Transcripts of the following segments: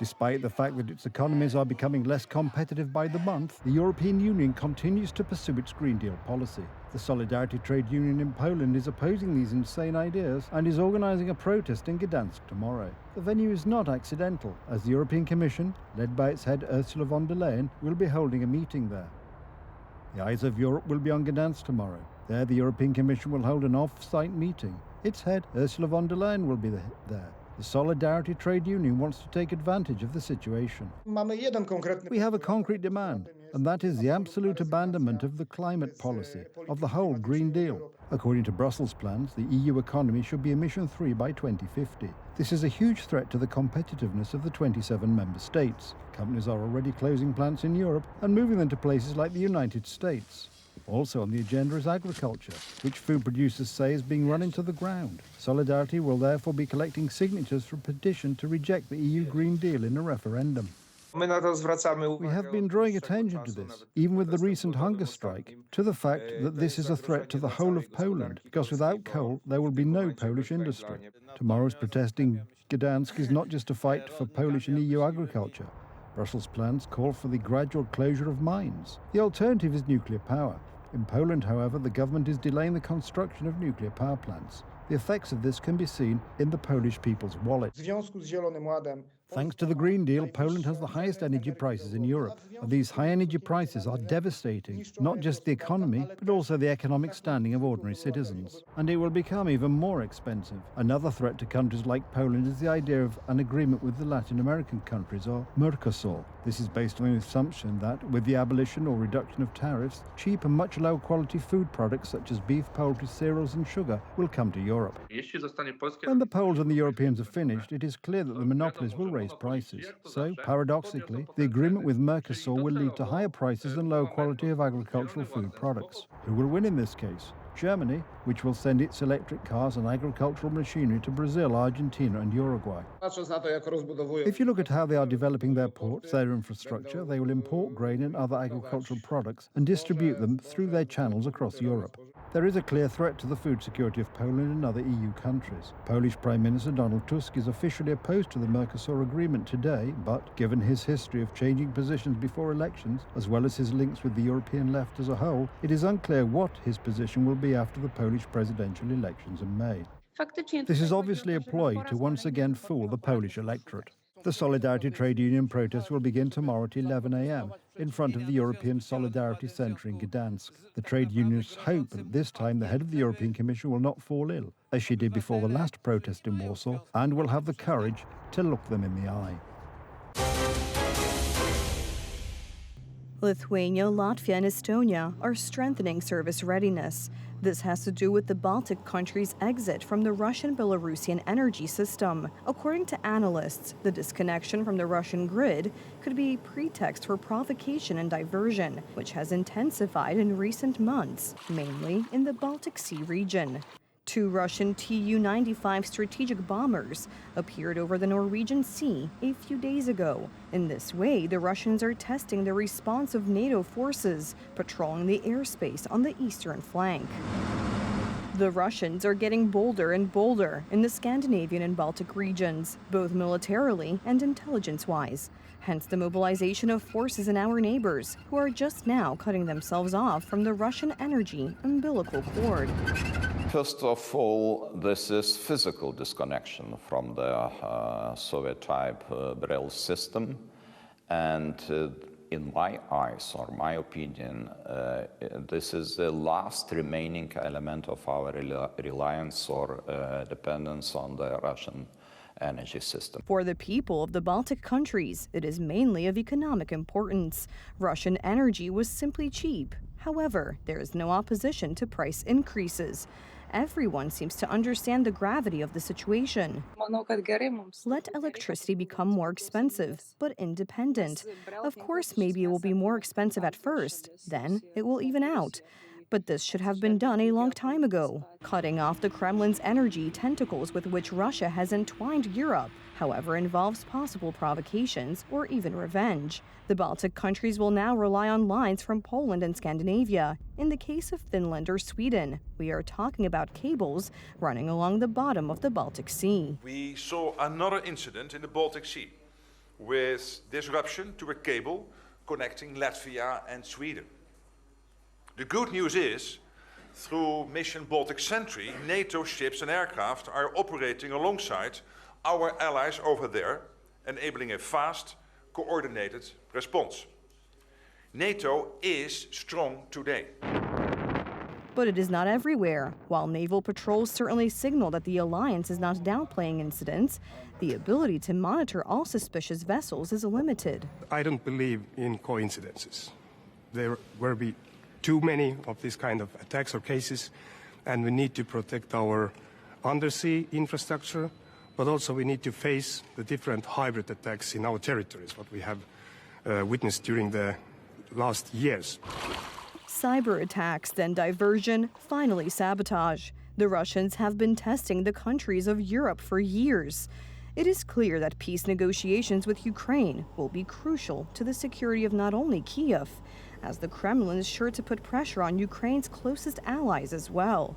Despite the fact that its economies are becoming less competitive by the month, the European Union continues to pursue its Green Deal policy. The Solidarity Trade Union in Poland is opposing these insane ideas and is organising a protest in Gdansk tomorrow. The venue is not accidental, as the European Commission, led by its head Ursula von der Leyen, will be holding a meeting there. The eyes of Europe will be on Gdansk tomorrow. There, the European Commission will hold an off-site meeting. Its head, Ursula von der Leyen, will be there. The Solidarity Trade Union wants to take advantage of the situation. We have a concrete demand, and that is the absolute abandonment of the climate policy, of the whole Green Deal. According to Brussels plans, the EU economy should be emission-free by 2050. This is a huge threat to the competitiveness of the 27 member states. Companies are already closing plants in Europe and moving them to places like the United States. Also on the agenda is agriculture, which food producers say is being run into the ground. Solidarity will therefore be collecting signatures for a petition to reject the EU Green Deal in a referendum. We have been drawing attention to this, even with the recent hunger strike, to the fact that this is a threat to the whole of Poland, because without coal there will be no Polish industry. Tomorrow's protest in Gdansk is not just a fight for Polish and EU agriculture. Brussels plans call for the gradual closure of mines. The alternative is nuclear power. In Poland, however, the government is delaying the construction of nuclear power plants. The effects of this can be seen in the Polish people's wallet. Thanks to the Green Deal, Poland has the highest energy prices in Europe. And these high energy prices are devastating, not just the economy, but also the economic standing of ordinary citizens. And it will become even more expensive. Another threat to countries like Poland is the idea of an agreement with the Latin American countries, or Mercosur. This is based on the assumption that, with the abolition or reduction of tariffs, cheap and much lower quality food products such as beef, poultry, cereals and sugar will come to Europe. When the Poles and the Europeans are finished, it is clear that the monopolies will raise prices. So, paradoxically, the agreement with Mercosur will lead to higher prices and lower quality of agricultural food products. Who will win in this case? Germany, which will send its electric cars and agricultural machinery to Brazil, Argentina and Uruguay. If you look at how they are developing their ports, their infrastructure, they will import grain and other agricultural products and distribute them through their channels across Europe. There is a clear threat to the food security of Poland and other EU countries. Polish Prime Minister Donald Tusk is officially opposed to the Mercosur agreement today, but given his history of changing positions before elections, as well as his links with the European left as a whole, it is unclear what his position will be after the Polish presidential elections in May. This is obviously a ploy to once again fool the Polish electorate. The Solidarity Trade Union protest will begin tomorrow at 11 a.m. in front of the European Solidarity Centre in Gdansk. The trade unionists hope that this time the head of the European Commission will not fall ill, as she did before the last protest in Warsaw, and will have the courage to look them in the eye. Lithuania, Latvia, and Estonia are strengthening service readiness. This has to do with the Baltic countries' exit from the Russian-Belarusian energy system. According to analysts, the disconnection from the Russian grid could be a pretext for provocation and diversion, which has intensified in recent months, mainly in the Baltic Sea region. 2 Russian Tu-95 strategic bombers appeared over the Norwegian Sea a few days ago. In this way, the Russians are testing the response of NATO forces patrolling the airspace on the eastern flank. The Russians are getting bolder and bolder in the Scandinavian and Baltic regions, both militarily and intelligence-wise. Hence the mobilization of forces in our neighbors, who are just now cutting themselves off from the Russian energy umbilical cord. First of all, this is physical disconnection from the Soviet-type Brel system. And in my eyes, or my opinion, this is the last remaining element of our reliance or dependence on the Russian energy system. For the people of the Baltic countries, it is mainly of economic importance. Russian energy was simply cheap. However, there is no opposition to price increases. Everyone seems to understand the gravity of the situation. Let electricity become more expensive, but independent. Of course, maybe it will be more expensive at first, then it will even out. But this should have been done a long time ago. Cutting off the Kremlin's energy tentacles with which Russia has entwined Europe, however, involves possible provocations or even revenge. The Baltic countries will now rely on lines from Poland and Scandinavia. In the case of Finland or Sweden, we are talking about cables running along the bottom of the Baltic Sea. We saw another incident in the Baltic Sea. with disruption to a cable connecting Latvia and Sweden. The good news is, through Mission Baltic Sentry, NATO ships and aircraft are operating alongside our allies over there, enabling a fast, coordinated response. NATO is strong today. But it is not everywhere. While naval patrols certainly signal that the alliance is not downplaying incidents, the ability to monitor all suspicious vessels is limited. I don't believe in coincidences. There will be too many of these kind of attacks or cases, and we need to protect our undersea infrastructure, but also we need to face the different hybrid attacks in our territories, what we have witnessed during the last years. Cyber attacks, then diversion, finally sabotage. The Russians have been testing the countries of Europe for years. It is clear that peace negotiations with Ukraine will be crucial to the security of not only Kyiv, as the Kremlin is sure to put pressure on Ukraine's closest allies as well.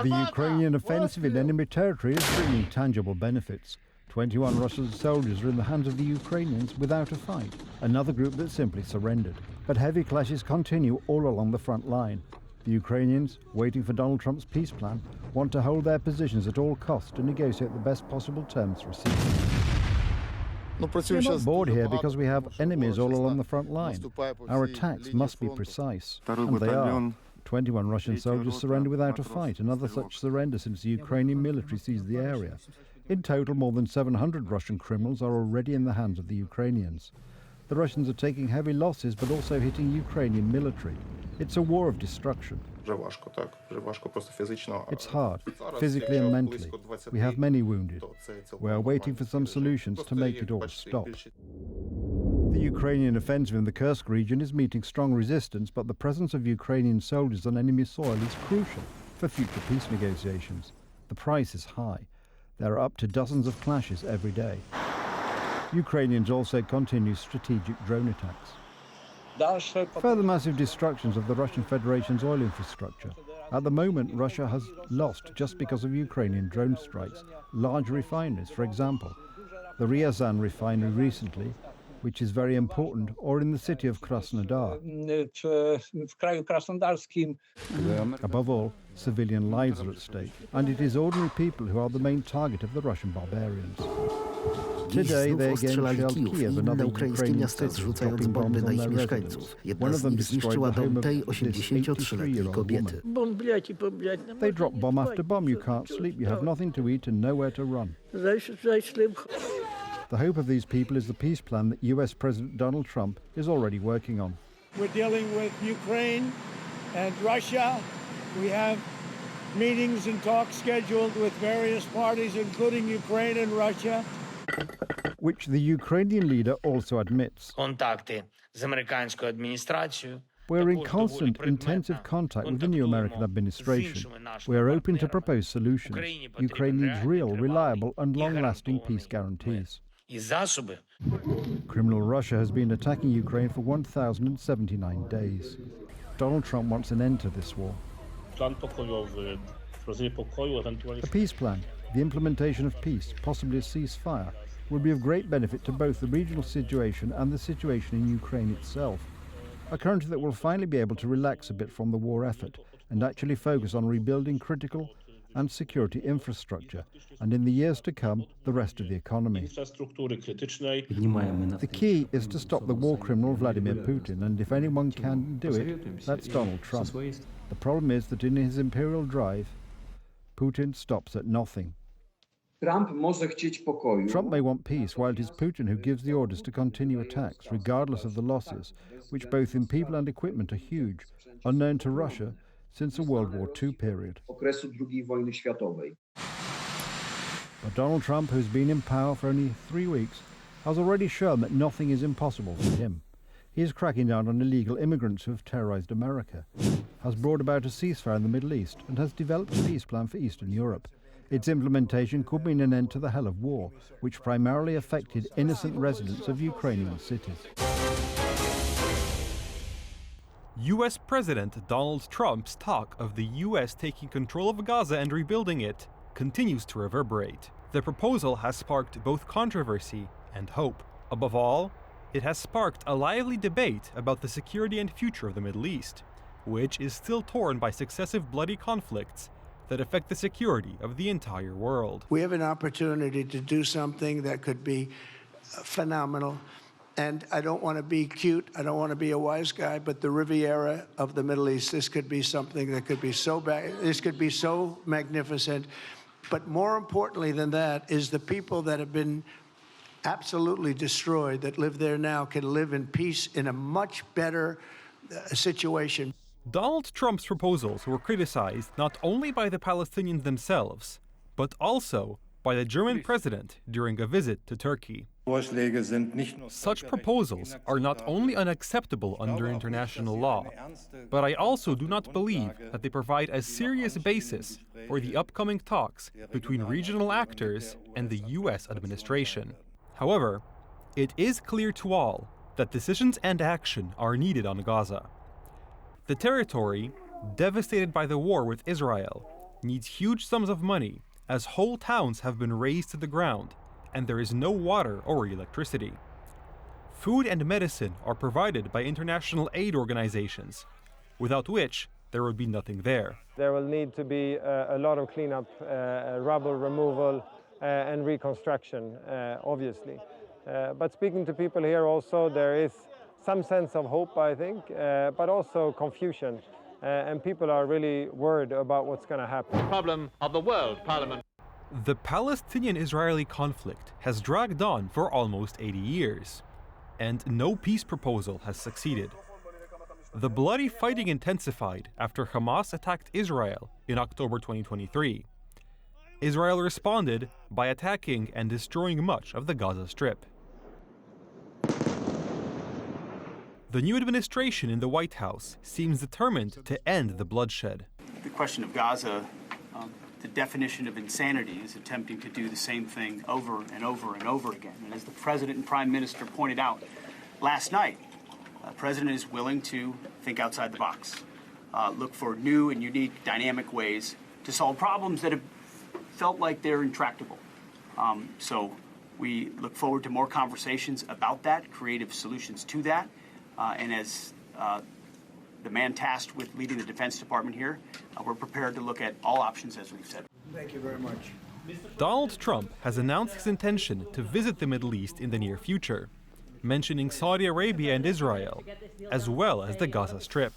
The Ukrainian offensive in enemy territory is bringing tangible benefits. 21 Russian soldiers are in the hands of the Ukrainians without a fight, another group that simply surrendered. But heavy clashes continue all along the front line. The Ukrainians, waiting for Donald Trump's peace plan, want to hold their positions at all costs to negotiate the best possible terms for ceasefire. We're not bored here because we have enemies all along the front line. Our attacks must be precise, and they are. 21 Russian soldiers surrender without a fight, another such surrender since the Ukrainian military seized the area. In total, more than 700 Russian criminals are already in the hands of the Ukrainians. The Russians are taking heavy losses, but also hitting Ukrainian military. It's a war of destruction. It's hard, physically and mentally. We have many wounded. We are waiting for some solutions to make it all stop. The Ukrainian offensive in the Kursk region is meeting strong resistance, but the presence of Ukrainian soldiers on enemy soil is crucial for future peace negotiations. The price is high. There are up to dozens of clashes every day. Ukrainians also continue strategic drone attacks. Further massive destructions of the Russian Federation's oil infrastructure. At the moment, Russia has lost just because of Ukrainian drone strikes. Large refineries, for example, the Ryazan refinery recently, which is very important, or in the city of Krasnodar. Above all, civilian lives are at stake, and it is ordinary people who are the main target of the Russian barbarians. Today they again shelled Kiev, another Ukrainian city, dropping bombs on their residents. One of them destroyed the home of this 83-year-old woman. They drop bomb after bomb. You can't sleep, you have nothing to eat and nowhere to run. The hope of these people is the peace plan that US President Donald Trump is already working on. We're dealing with Ukraine and Russia. We have meetings and talks scheduled with various parties, including Ukraine and Russia. Which the Ukrainian leader also admits. We're in constant, intensive contact with the new American administration. We are open to propose solutions. Ukraine needs real, reliable and long-lasting peace guarantees. Criminal Russia has been attacking Ukraine for 1,079 days. Donald Trump wants an end to this war. A peace plan, the implementation of peace, possibly a ceasefire, will be of great benefit to both the regional situation and the situation in Ukraine itself. A country that will finally be able to relax a bit from the war effort and actually focus on rebuilding critical and security infrastructure, and in the years to come, the rest of the economy. The key is to stop the war criminal Vladimir Putin, and if anyone can do it, that's Donald Trump. The problem is that in his imperial drive, Putin stops at nothing. Trump may want peace, while it is Putin who gives the orders to continue attacks, regardless of the losses, which both in people and equipment are huge, unknown to Russia since the World War II period. But Donald Trump, who's been in power for only 3 weeks, has already shown that nothing is impossible for him. He is cracking down on illegal immigrants who have terrorized America, has brought about a ceasefire in the Middle East, and has developed a peace plan for Eastern Europe. Its implementation could mean an end to the hell of war, which primarily affected innocent residents of Ukrainian cities. U.S. President Donald Trump's talk of the U.S. taking control of Gaza and rebuilding it continues to reverberate. The proposal has sparked both controversy and hope. Above all, it has sparked a lively debate about the security and future of the Middle East, which is still torn by successive bloody conflicts that affect the security of the entire world. We have an opportunity to do something that could be phenomenal. And I don't want to be cute, I don't want to be a wise guy, but the Riviera of the Middle East, this could be something that could be so this could be so magnificent. But more importantly than that is the people that have been absolutely destroyed that live there now can live in peace in a much better situation. Donald Trump's proposals were criticized not only by the Palestinians themselves, but also by the German president during a visit to Turkey. Such proposals are not only unacceptable under international law, but I also do not believe that they provide a serious basis for the upcoming talks between regional actors and the US administration. However, it is clear to all that decisions and action are needed on Gaza. The territory, devastated by the war with Israel, needs huge sums of money, as whole towns have been razed to the ground and there is no water or electricity. Food and medicine are provided by international aid organizations, without which there would be nothing there. There will need to be a lot of cleanup, rubble removal and reconstruction, obviously. But speaking to people here also, there is some sense of hope, I think, but also confusion. And people are really worried about what's going to happen. The problem of the world, Parliament. The Palestinian-Israeli conflict has dragged on for almost 80 years, and no peace proposal has succeeded. The bloody fighting intensified after Hamas attacked Israel in October 2023. Israel responded by attacking and destroying much of the Gaza Strip. The new administration in the White House seems determined to end the bloodshed. The question of Gaza, the definition of insanity is attempting to do the same thing over and over and over again. And as the President and Prime Minister pointed out last night, the President is willing to think outside the box, look for new and unique dynamic ways to solve problems that have felt like they're intractable. So we look forward to more conversations about that, creative solutions to that. And as the man tasked with leading the Defense Department here, we're prepared to look at all options, as we've said. Thank you very much. Donald Trump has announced his intention to visit the Middle East in the near future, mentioning Saudi Arabia and Israel, as well as the Gaza Strip.